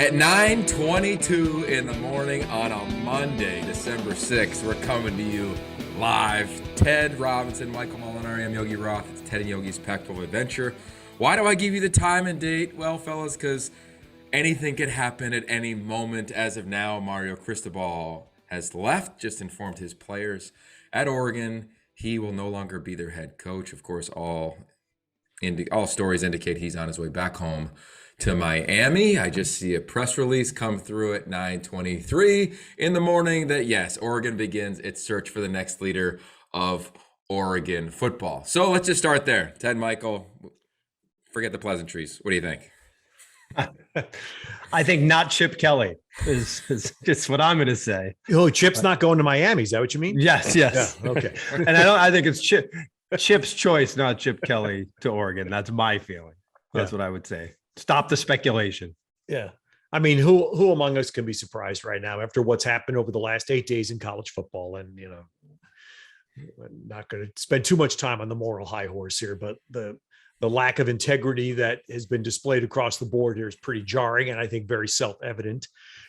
At 9:22 in the morning on a Monday, December 6th, we're coming to you live. Ted Robinson, Michael Molinari, I'm Yogi Roth. It's Ted and Yogi's Pac-12 Adventure. Why do I give you the time and date? Well, fellas, because anything could happen at any moment. As of now, Mario Cristobal has left, just informed his players at Oregon. He will no longer be their head coach. Of course, all stories indicate he's on his way back home to Miami. I just see a press release come through at 9:23 in the morning that yes, Oregon begins its search for the next leader of Oregon football. So let's just start there. Ted, Michael, forget the pleasantries. What do you think? I think not Chip Kelly is just what I'm going to say. Oh, Chip's not going to Miami. Is that what you mean? Yes. Yeah, okay. And I think it's Chip's choice, not Chip Kelly to Oregon. That's my feeling. That's what I would say. Stop the speculation. Yeah. I mean, who among us can be surprised right now after what's happened over the last 8 days in college football? And, you know, I'm not going to spend too much time on the moral high horse here, but the lack of integrity that has been displayed across the board here is pretty jarring and I think very self-evident.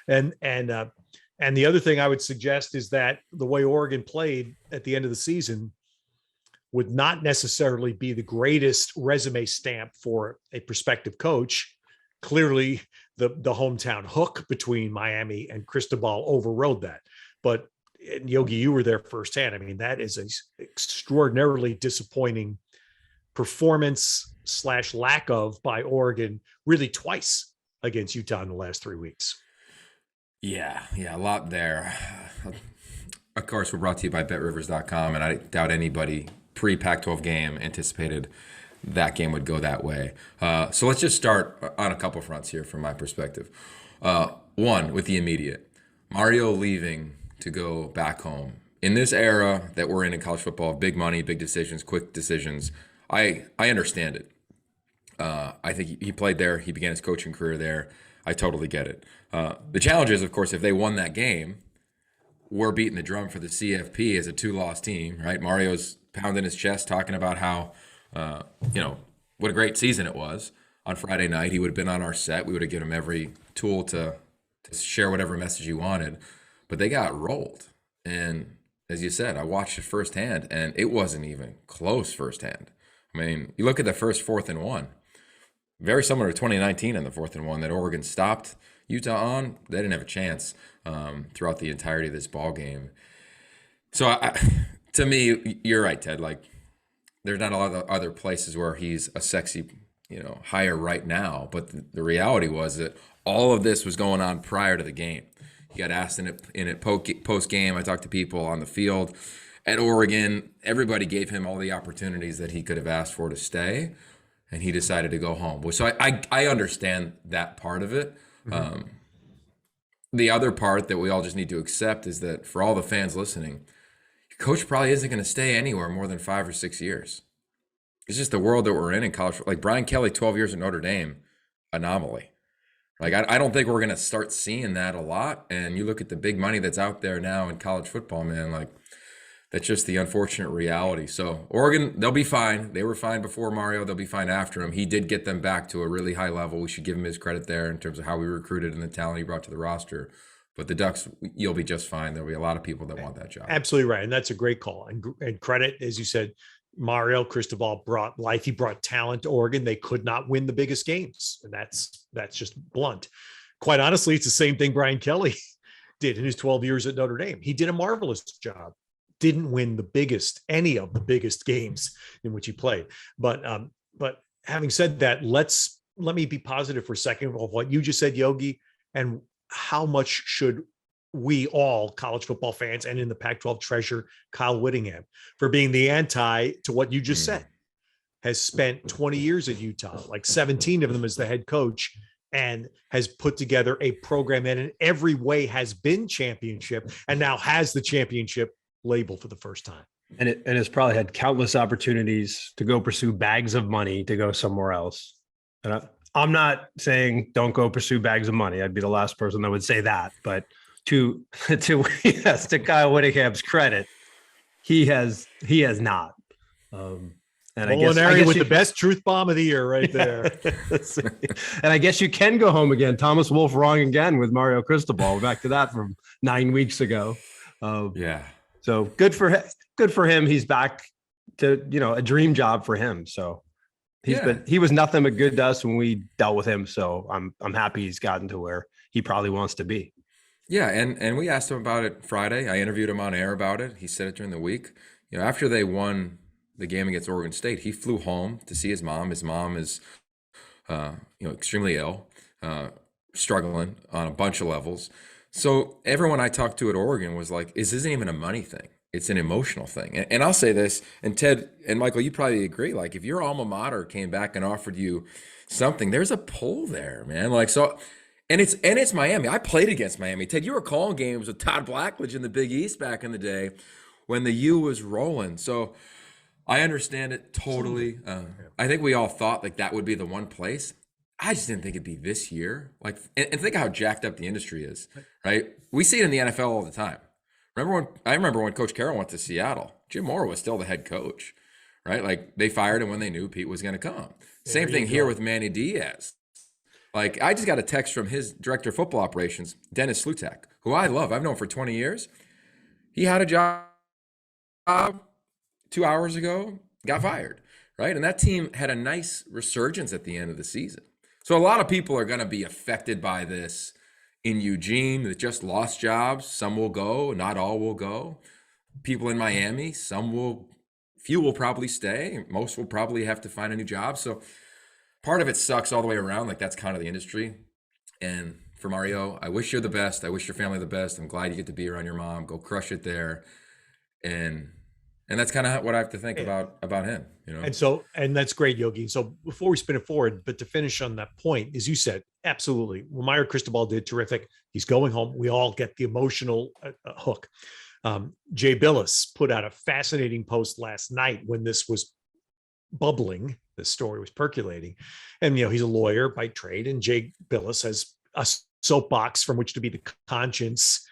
And the other thing I would suggest is that the way Oregon played at the end of the season would not necessarily be the greatest resume stamp for a prospective coach. Clearly, the hometown hook between Miami and Cristobal overrode that. But Yogi, you were there firsthand. I mean, that is an extraordinarily disappointing performance / lack of by Oregon really twice against Utah in the last 3 weeks. Yeah, a lot there. Of course, we're brought to you by BetRivers.com, and I doubt anybody pre-Pac-12 game anticipated that game would go that way. So let's just start on a couple fronts here from my perspective. One, with the immediate. Mario leaving to go back home. In this era that we're in college football, big money, big decisions, quick decisions, I understand it. I think he played there. He began his coaching career there. I totally get it. The challenge is, of course, if they won that game, we're beating the drum for the CFP as a 2-loss team, right? Mario's pounding his chest talking about how, what a great season it was. On Friday night, he would have been on our set. We would have given him every tool to share whatever message he wanted. But they got rolled. And as you said, I watched it firsthand, and it wasn't even close firsthand. I mean, you look at the first 4th and 1. Very similar to 2019 in the 4th and 1 that Oregon stopped Utah on. They didn't have a chance throughout the entirety of this ball game. So to me, you're right, Ted. Like, there's not a lot of other places where he's a sexy, hire right now. But the reality was that all of this was going on prior to the game. He got asked in it post game. I talked to people on the field at Oregon. Everybody gave him all the opportunities that he could have asked for to stay, and he decided to go home. So I understand that part of it. Mm-hmm. The other part that we all just need to accept is that for all the fans listening, your coach probably isn't going to stay anywhere more than 5 or 6 years. It's just the world that we're in college. Like Brian Kelly, 12 years at Notre Dame, anomaly. Like I don't think we're going to start seeing that a lot. And you look at the big money that's out there now in college football, man, like that's just the unfortunate reality. So Oregon, they'll be fine. They were fine before Mario. They'll be fine after him. He did get them back to a really high level. We should give him his credit there in terms of how we recruited and the talent he brought to the roster. But the Ducks, you'll be just fine. There'll be a lot of people that want that job. Absolutely right. And that's a great call. And credit, as you said, Mario Cristobal brought life. He brought talent to Oregon. They could not win the biggest games. And that's just blunt. Quite honestly, it's the same thing Brian Kelly did in his 12 years at Notre Dame. He did a marvelous job. Didn't win any of the biggest games in which he played. But having said that, let me be positive for a second of what you just said, Yogi, and how much should we all college football fans and in the Pac-12 treasure Kyle Whittingham for being the anti to what you just said. Has spent 20 years at Utah, like 17 of them as the head coach, and has put together a program that in every way has been championship and now has the championship label for the first time. And has probably had countless opportunities to go pursue bags of money to go somewhere else. And I'm not saying don't go pursue bags of money. I'd be the last person that would say that. But to Kyle Whittingham's credit, he has not. And Molinari with the best truth bomb of the year right there. And I guess you can go home again. Thomas Wolfe wrong again with Mario Cristobal. Back to that from 9 weeks ago. Yeah. So good for him. Good for him. He's back to, a dream job for him. So he was nothing but good to us when we dealt with him. So I'm happy he's gotten to where he probably wants to be. Yeah, and we asked him about it Friday. I interviewed him on air about it. He said it during the week. After they won the game against Oregon State, he flew home to see his mom. His mom is, extremely ill, struggling on a bunch of levels. So everyone I talked to at Oregon was like, "This isn't even a money thing. It's an emotional thing." And I'll say this, and Ted and Michael, you probably agree. Like, if your alma mater came back and offered you something, there's a pull there, man. Like, so. And it's Miami. I played against Miami. Ted, you were calling games with Todd Blackledge in the Big East back in the day when the U was rolling. So I understand it totally. I think we all thought like that would be the one place. I just didn't think it'd be this year. Like, and think how jacked up the industry is, right? We see it in the NFL all the time. I remember when Coach Carroll went to Seattle, Jim Mora was still the head coach, right? Like, they fired him when they knew Pete was going to come. Same thing here with Manny Diaz. Like, I just got a text from his director of football operations, Dennis Slutak, who I love. I've known for 20 years. He had a job 2 hours ago, got fired, right? And that team had a nice resurgence at the end of the season. So a lot of people are going to be affected by this in Eugene that just lost jobs. Some will go, not all will go. People in Miami, few will probably stay. Most will probably have to find a new job. So part of it sucks all the way around. Like, that's kind of the industry. And for Mario, I wish you the best. I wish your family the best. I'm glad you get to be around your mom. Go crush it there. And that's kind of what I have to think about him, And that's great, Yogi. So before we spin it forward, but to finish on that point, as you said, absolutely. Well, Mario Cristobal did terrific. He's going home. We all get the emotional hook. Jay Billis put out a fascinating post last night when this was bubbling. The story was percolating, and he's a lawyer by trade, and Jay Billis has a soapbox from which to be the conscience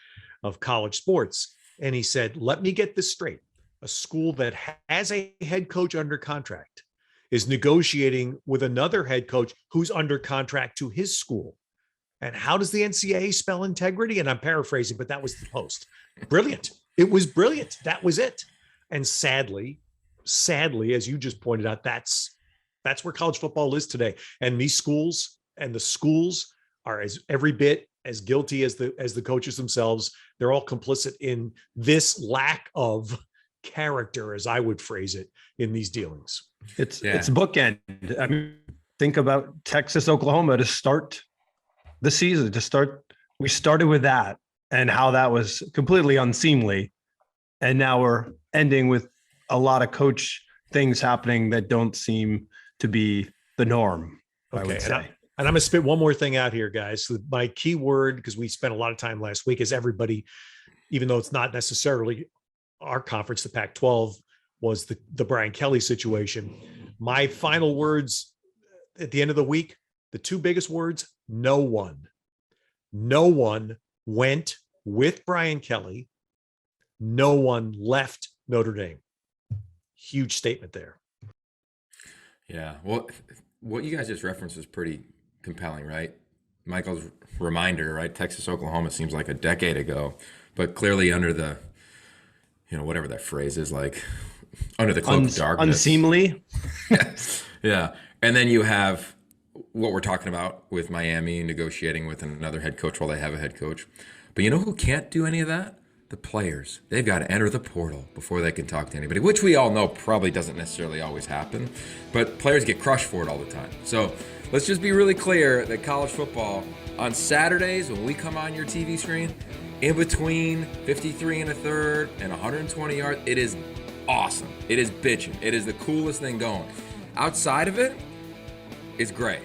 of college sports. And he said, "Let me get this straight. A school that has a head coach under contract is negotiating with another head coach who's under contract to his school. And how does the NCAA spell integrity?" And I'm paraphrasing, but that was the post. Brilliant. It was brilliant. That was it. And sadly, as you just pointed out, that's where college football is today. And these schools and the schools are every bit as guilty as the coaches themselves. They're all complicit in this lack of character, as I would phrase it, in these dealings. It's bookend. I mean, think about Texas, Oklahoma to start the season. We started with that and how that was completely unseemly. And now we're ending with a lot of coach things happening that don't seem to be the norm. Okay. I would say. And I'm going to spit one more thing out here, guys. So my key word, because we spent a lot of time last week, is everybody, even though it's not necessarily our conference, the Pac-12, was the Brian Kelly situation. My final words at the end of the week, the two biggest words: no one went with Brian Kelly. No one left Notre Dame. Huge statement there. Yeah. Well, what you guys just referenced is pretty compelling, right? Michael's reminder, right? Texas, Oklahoma seems like a decade ago, but clearly under the, whatever that phrase is, like under the cloak of darkness. Unseemly. Yeah. And then you have what we're talking about with Miami negotiating with another head coach while they have a head coach. But you know who can't do any of that? The players. They've got to enter the portal before they can talk to anybody, which we all know probably doesn't necessarily always happen, but players get crushed for it all the time. So let's just be really clear that college football on Saturdays, when we come on your TV screen, in between 53 and a third and 120 yards, it is awesome. It is bitching. It is the coolest thing going. Outside of it, it's great.